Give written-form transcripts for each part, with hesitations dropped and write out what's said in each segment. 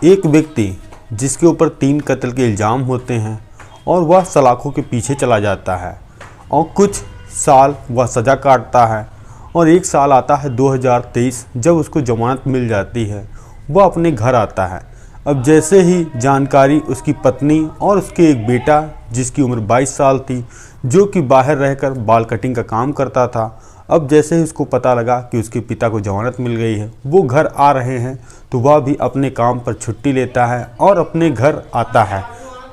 एक व्यक्ति जिसके ऊपर 3 कत्ल के इल्ज़ाम होते हैं और वह सलाखों के पीछे चला जाता है और कुछ साल वह सज़ा काटता है और 1 साल आता है 2023 जब उसको ज़मानत मिल जाती है। वह अपने घर आता है। अब जैसे ही जानकारी उसकी पत्नी और उसके एक बेटा जिसकी उम्र 22 साल थी, जो कि बाहर रहकर बाल कटिंग का काम करता था, अब जैसे ही उसको पता लगा कि उसके पिता को ज़मानत मिल गई है, वो घर आ रहे हैं, तो वह भी अपने काम पर छुट्टी लेता है और अपने घर आता है।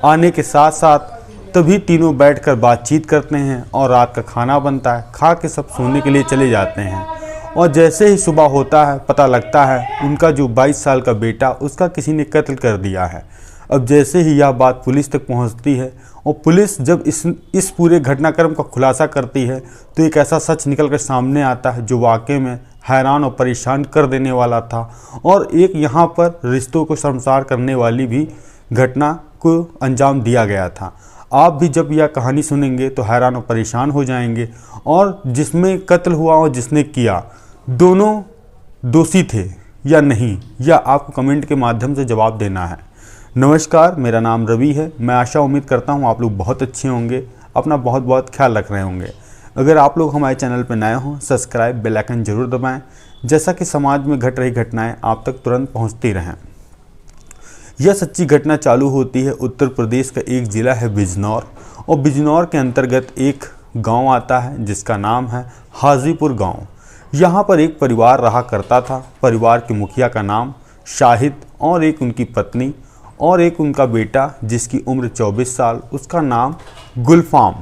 आने के साथ साथ तभी तीनों बैठकर बातचीत करते हैं और रात का खाना बनता है। खा के सब सोने के लिए चले जाते हैं और जैसे ही सुबह होता है पता लगता है उनका जो 22 साल का बेटा उसका किसी ने कत्ल कर दिया है। अब जैसे ही यह बात पुलिस तक पहुंचती है और पुलिस जब इस पूरे घटनाक्रम का खुलासा करती है तो एक ऐसा सच निकल कर सामने आता है जो वाकई में हैरान और परेशान कर देने वाला था और एक यहाँ पर रिश्तों को शर्मसार करने वाली भी घटना को अंजाम दिया गया था। आप भी जब यह कहानी सुनेंगे तो हैरान और परेशान हो जाएंगे। और जिसमें कत्ल हुआ और जिसने किया, दोनों दोषी थे या नहीं, यह आपको कमेंट के माध्यम से जवाब देना है। नमस्कार, मेरा नाम रवि है। मैं आशा उम्मीद करता हूँ आप लोग बहुत अच्छे होंगे, अपना बहुत बहुत ख्याल रख रहे होंगे। अगर आप लोग हमारे चैनल पर नए हों, सब्सक्राइब, बेल आइकन जरूर दबाएं, जैसा कि समाज में घट रही घटनाएं आप तक तुरंत पहुंचती रहें। यह सच्ची घटना चालू होती है उत्तर प्रदेश का एक ज़िला है बिजनौर, और बिजनौर के अंतर्गत एक गांव आता है जिसका नाम है हाजीपुर गांव। यहाँ पर एक परिवार रहा करता था। परिवार के मुखिया का नाम शाहिद और एक उनकी पत्नी और एक उनका बेटा जिसकी उम्र 24 साल, उसका नाम गुलफाम।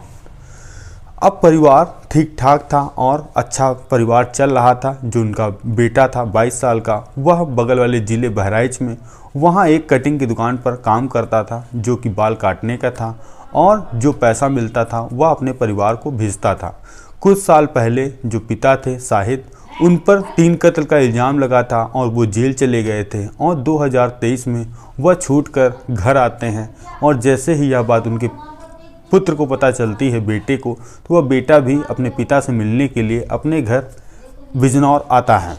अब परिवार ठीक ठाक था और अच्छा परिवार चल रहा था। जो उनका बेटा था 22 साल का, वह बगल वाले ज़िले बहराइच में वहाँ एक कटिंग की दुकान पर काम करता था जो कि बाल काटने का था, और जो पैसा मिलता था वह अपने परिवार को भेजता था। कुछ साल पहले जो पिता थे शाहिद, उन पर 3 कत्ल का इल्ज़ाम लगा था और वो जेल चले गए थे और 2023 में वह छूटकर घर आते हैं। और जैसे ही यह बात उनके पुत्र को पता चलती है, बेटे को, तो वह बेटा भी अपने पिता से मिलने के लिए अपने घर बिजनौर आता है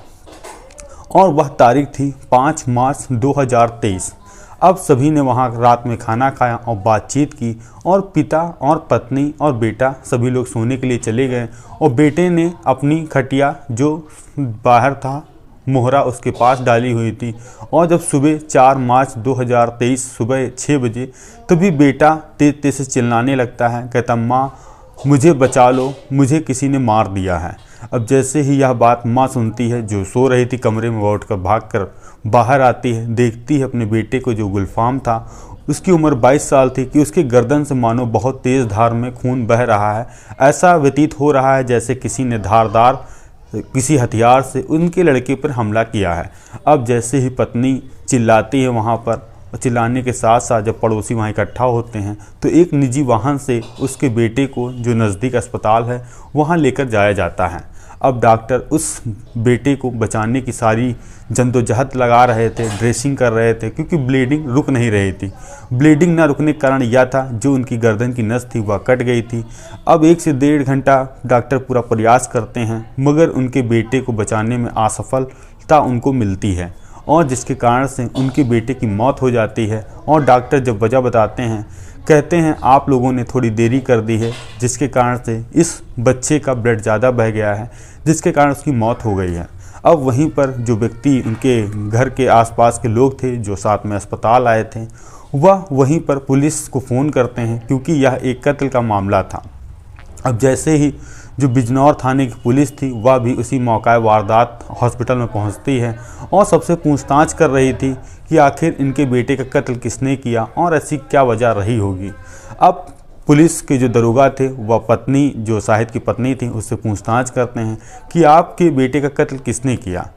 और वह तारीख थी 5 मार्च 2023। अब सभी ने वहाँ रात में खाना खाया और बातचीत की और पिता और पत्नी और बेटा सभी लोग सोने के लिए चले गए और बेटे ने अपनी खटिया जो बाहर था मोहरा उसके पास डाली हुई थी। और जब सुबह 4 मार्च 2023 सुबह 6 बजे तभी बेटा तेज तेज से चिल्लाने लगता है, कहता माँ मुझे बचा लो, मुझे किसी ने मार दिया है। अब जैसे ही यह बात माँ सुनती है, जो सो रही थी कमरे में, वो उठकर भागकर बाहर आती है, देखती है अपने बेटे को जो गुलफाम था, उसकी उम्र 22 साल थी, कि उसके गर्दन से मानो बहुत तेज़ धार में खून बह रहा है। ऐसा व्यतीत हो रहा है जैसे किसी ने धारदार किसी हथियार से उनके लड़के पर हमला किया है। अब जैसे ही पत्नी चिल्लाती है वहाँ पर, चिल्लाने के साथ साथ जब पड़ोसी वहाँ इकट्ठा होते हैं तो एक निजी वाहन से उसके बेटे को जो नज़दीक अस्पताल है वहाँ लेकर जाया जाता है। अब डॉक्टर उस बेटे को बचाने की सारी जद्दोजहद लगा रहे थे, ड्रेसिंग कर रहे थे, क्योंकि ब्लीडिंग रुक नहीं रही थी। ब्लीडिंग ना रुकने के कारण यह था जो उनकी गर्दन की नस थी वह कट गई थी। अब 1 से 1.5 घंटा डॉक्टर पूरा प्रयास करते हैं मगर उनके बेटे को बचाने में असफलता उनको मिलती है और जिसके कारण से उनके बेटे की मौत हो जाती है। और डॉक्टर जब वजह बताते हैं, कहते हैं आप लोगों ने थोड़ी देरी कर दी है जिसके कारण से इस बच्चे का ब्लड ज़्यादा बह गया है, जिसके कारण उसकी मौत हो गई है। अब वहीं पर जो व्यक्ति उनके घर के आसपास के लोग थे जो साथ में अस्पताल आए थे, वह वहीं पर पुलिस को फ़ोन करते हैं क्योंकि यह एक कत्ल का मामला था। अब जैसे ही जो बिजनौर थाने की पुलिस थी वह भी उसी मौका वारदात हॉस्पिटल में पहुंचती है और सबसे पूछताछ कर रही थी कि आखिर इनके बेटे का कत्ल किसने किया और ऐसी क्या वजह रही होगी। अब पुलिस के जो दरोगा थे वह पत्नी, जो शाहिद की पत्नी थी, उससे पूछताछ करते हैं कि आपके बेटे का कत्ल किसने किया।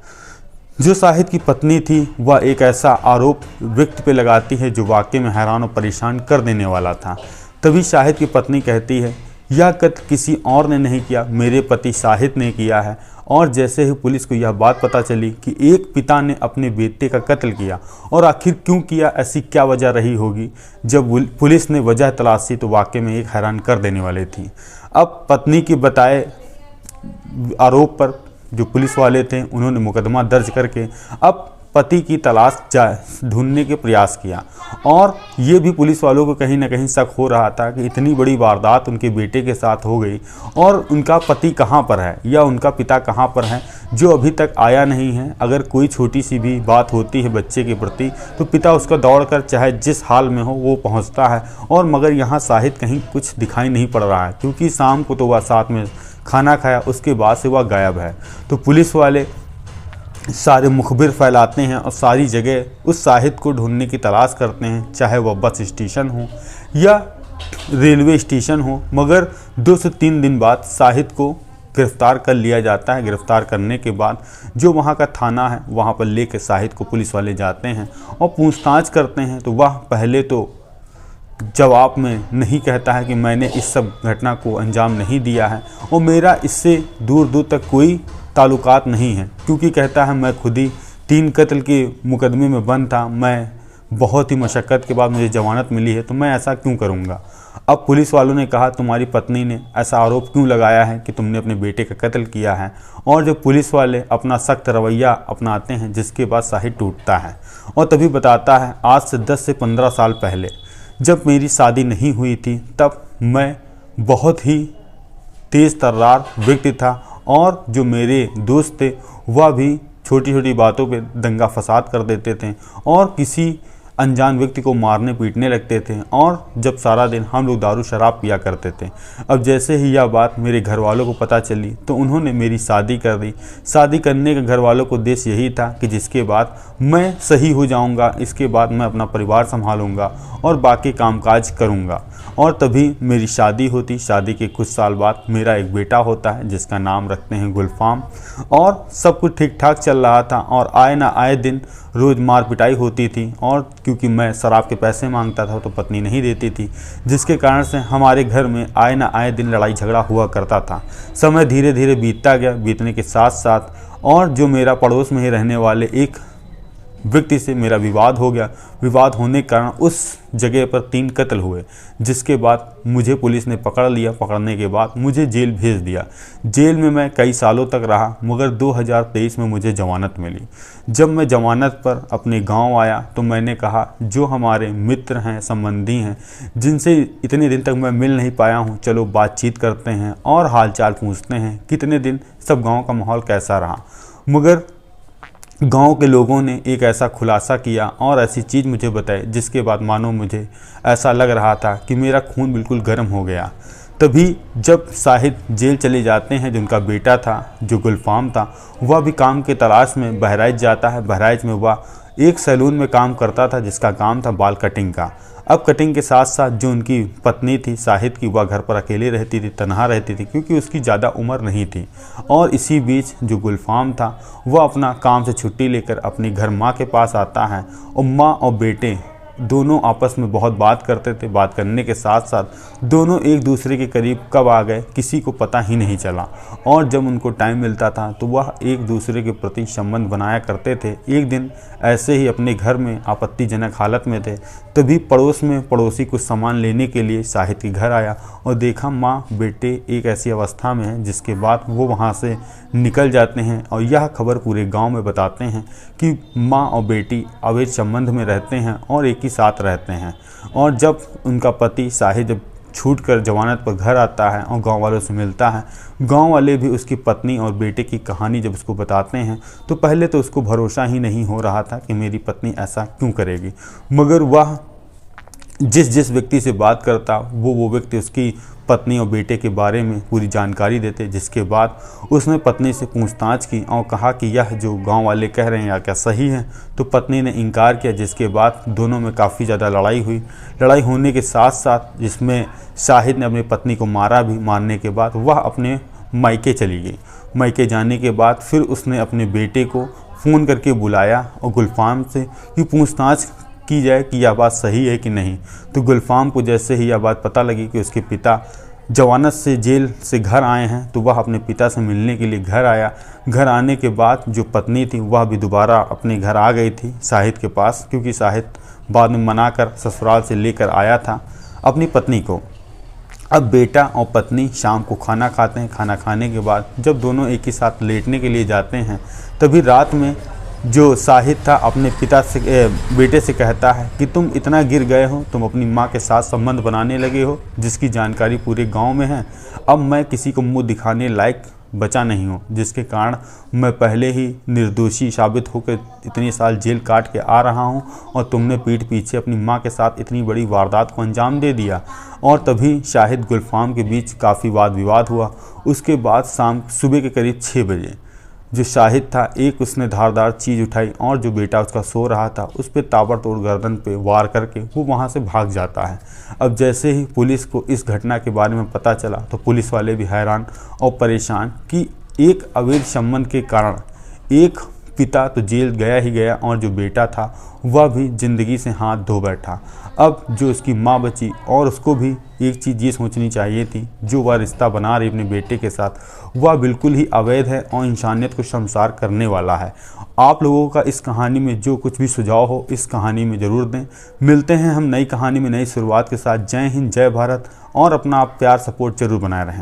जो शाहिद की पत्नी थी वह एक ऐसा आरोप व्यक्ति पे लगाती है जो वाकई में हैरान और परेशान कर देने वाला था। तभी शाहिद की पत्नी कहती है यह कत्ल किसी और ने नहीं किया, मेरे पति शाहिद ने किया है। और जैसे ही पुलिस को यह बात पता चली कि एक पिता ने अपने बेटे का कत्ल किया और आखिर क्यों किया, ऐसी क्या वजह रही होगी, जब पुलिस ने वजह तलाशी तो वाकई में एक हैरान कर देने वाली थी। अब पत्नी के बताए आरोप पर जो पुलिस वाले थे उन्होंने मुकदमा दर्ज करके अब पति की तलाश ढूंढने के प्रयास किया। और ये भी पुलिस वालों को कहीं ना कहीं शक हो रहा था कि इतनी बड़ी वारदात उनके बेटे के साथ हो गई और उनका पति कहाँ पर है या उनका पिता कहाँ पर है, जो अभी तक आया नहीं है। अगर कोई छोटी सी भी बात होती है बच्चे के प्रति तो पिता उसका दौड़कर चाहे जिस हाल में हो वो पहुँचता है। और मगर यहाँ शाहिद कहीं कुछ दिखाई नहीं पड़ रहा है, क्योंकि शाम को तो वह साथ में खाना खाया, उसके बाद से वह गायब है। तो पुलिस वाले सारे मुखबिर फैलाते हैं और सारी जगह उस शाहिद को ढूंढने की तलाश करते हैं, चाहे वह बस स्टेशन हो या रेलवे स्टेशन हो। मगर 2 से 3 दिन बाद शाहिद को गिरफ्तार कर लिया जाता है। गिरफ्तार करने के बाद जो वहाँ का थाना है वहाँ पर लेकर शाहिद को पुलिस वाले जाते हैं और पूछताछ करते हैं। तो वह पहले तो जवाब में नहीं कहता है कि मैंने इस सब घटना को अंजाम नहीं दिया है और मेरा इससे दूर दूर तक कोई ताल्लुकात नहीं है, क्योंकि कहता है मैं खुद ही 3 कत्ल के मुकदमे में बंद था, मैं बहुत ही मशक्क़त के बाद मुझे जमानत मिली है, तो मैं ऐसा क्यों करूँगा। अब पुलिस वालों ने कहा तुम्हारी पत्नी ने ऐसा आरोप क्यों लगाया है कि तुमने अपने बेटे का कत्ल किया है। और जब पुलिस वाले अपना सख्त रवैया अपनाते हैं, जिसके बाद शाहिद टूटता है और तभी बताता है आज से 10 से 15 साल पहले जब मेरी शादी नहीं हुई थी तब मैं बहुत ही तेज़ तर्रार व्यक्ति था और जो मेरे दोस्त थे वह भी छोटी छोटी बातों पे दंगा फसाद कर देते थे और किसी अनजान व्यक्ति को मारने पीटने लगते थे और जब सारा दिन हम लोग दारू शराब पिया करते थे। अब जैसे ही यह बात मेरे घर वालों को पता चली तो उन्होंने मेरी शादी कर दी। शादी करने का घर वालों को उद्देश्य यही था कि जिसके बाद मैं सही हो जाऊंगा, इसके बाद मैं अपना परिवार संभालूंगा और बाकी कामकाज करूंगा। और तभी मेरी शादी होती। शादी के कुछ साल बाद मेरा एक बेटा होता है जिसका नाम रखते हैं गुलफाम। और सब कुछ ठीक ठाक चल रहा था और आए ना आए दिन रोज़ मार पिटाई होती थी। और क्योंकि मैं शराब के पैसे मांगता था तो पत्नी नहीं देती थी, जिसके कारण से हमारे घर में आए ना आए दिन लड़ाई झगड़ा हुआ करता था। समय धीरे धीरे बीतता गया। बीतने के साथ साथ और जो मेरा पड़ोस में ही रहने वाले एक व्यक्ति से मेरा विवाद हो गया। विवाद होने के कारण उस जगह पर 3 कत्ल हुए, जिसके बाद मुझे पुलिस ने पकड़ लिया। पकड़ने के बाद मुझे जेल भेज दिया। जेल में मैं कई सालों तक रहा, मगर 2023 में मुझे जमानत मिली। जब मैं जमानत पर अपने गांव आया तो मैंने कहा जो हमारे मित्र हैं, संबंधी हैं, जिनसे इतने दिन तक मैं मिल नहीं पाया हूं, चलो बातचीत करते हैं और हालचाल पूछते हैं कितने दिन सब गाँव का माहौल कैसा रहा। मगर गांव के लोगों ने एक ऐसा खुलासा किया और ऐसी चीज़ मुझे बताई जिसके बाद मानो मुझे ऐसा लग रहा था कि मेरा खून बिल्कुल गर्म हो गया। तभी जब शाहिद जेल चले जाते हैं, जिनका बेटा था जो गुलफाम था वह भी काम के तलाश में बहराइच जाता है। बहराइच में वह एक सैलून में काम करता था जिसका काम था बाल कटिंग का। अब कटिंग के साथ साथ जो उनकी पत्नी थी शाहिद की, वह घर पर अकेले रहती थी, तनहा रहती थी, क्योंकि उसकी ज़्यादा उम्र नहीं थी। और इसी बीच जो गुलफाम था वह अपना काम से छुट्टी लेकर अपने घर माँ के पास आता है और माँ और बेटे दोनों आपस में बहुत बात करते थे। बात करने के साथ साथ दोनों एक दूसरे के करीब कब आ गए किसी को पता ही नहीं चला। और जब उनको टाइम मिलता था तो वह एक दूसरे के प्रति संबंध बनाया करते थे। एक दिन ऐसे ही अपने घर में आपत्तिजनक हालत में थे, तभी पड़ोस में पड़ोसी कुछ सामान लेने के लिए शाहिद के घर आया और देखा माँ बेटे एक ऐसी अवस्था में है, जिसके बाद वो वहाँ से निकल जाते हैं और यह खबर पूरे गांव में बताते हैं कि माँ और बेटी अवैध संबंध में रहते हैं और एक ही साथ रहते हैं। और जब उनका पति शाहिद जब छूटकर जमानत पर घर आता है और गांव वालों से मिलता है, गांव वाले भी उसकी पत्नी और बेटे की कहानी जब उसको बताते हैं तो पहले तो उसको भरोसा ही नहीं हो रहा था कि मेरी पत्नी ऐसा क्यों करेगी। मगर वह जिस व्यक्ति से बात करता वो व्यक्ति उसकी पत्नी और बेटे के बारे में पूरी जानकारी देते, जिसके बाद उसने पत्नी से पूछताछ की और कहा कि यह जो गांव वाले कह रहे हैं या क्या सही है। तो पत्नी ने इनकार किया, जिसके बाद दोनों में काफ़ी ज़्यादा लड़ाई हुई। लड़ाई होने के साथ साथ जिसमें शाहिद ने अपनी पत्नी को मारा भी। मारने के बाद वह अपने मायके चली गई। मायके जाने के बाद फिर उसने अपने बेटे को फ़ोन करके बुलाया और गुलफाम से कि पूछताछ की जाए कि यह बात सही है कि नहीं। तो गुलफाम को जैसे ही यह बात पता लगी कि उसके पिता जमानत से जेल से घर आए हैं तो वह अपने पिता से मिलने के लिए घर आया। घर आने के बाद जो पत्नी थी वह भी दोबारा अपने घर आ गई थी शाहिद के पास, क्योंकि शाहिद बाद में मनाकर ससुराल से लेकर आया था अपनी पत्नी को। अब बेटा और पत्नी शाम को खाना खाते हैं। खाना खाने के बाद जब दोनों एक ही साथ लेटने के लिए जाते हैं, तभी रात में जो शाहिद था अपने पिता से बेटे से कहता है कि तुम इतना गिर गए हो, तुम अपनी माँ के साथ संबंध बनाने लगे हो जिसकी जानकारी पूरे गांव में है। अब मैं किसी को मुंह दिखाने लायक बचा नहीं हूँ, जिसके कारण मैं पहले ही निर्दोषी साबित होकर इतने साल जेल काट के आ रहा हूँ और तुमने पीठ पीछे अपनी माँ के साथ इतनी बड़ी वारदात को अंजाम दे दिया। और तभी शाहिद गुलफाम के बीच काफ़ी वाद विवाद हुआ। उसके बाद सुबह के करीब 6 बजे जो शाहिद था, एक उसने धारदार चीज़ उठाई और जो बेटा उसका सो रहा था उस पर ताबड़तोड़ गर्दन पे वार करके वो वहाँ से भाग जाता है। अब जैसे ही पुलिस को इस घटना के बारे में पता चला तो पुलिस वाले भी हैरान और परेशान कि एक अवैध संबंध के कारण एक पिता तो जेल गया ही गया और जो बेटा था वह भी ज़िंदगी से हाथ धो बैठा। अब जो उसकी माँ बची और उसको भी एक चीज़ ये सोचनी चाहिए थी, जो वह रिश्ता बना रही अपने बेटे के साथ वह बिल्कुल ही अवैध है और इंसानियत को शर्मसार करने वाला है। आप लोगों का इस कहानी में जो कुछ भी सुझाव हो इस कहानी में ज़रूर दें। मिलते हैं हम नई कहानी में नई शुरुआत के साथ। जय हिंद, जय भारत और अपना आप प्यार सपोर्ट जरूर बनाए रहें।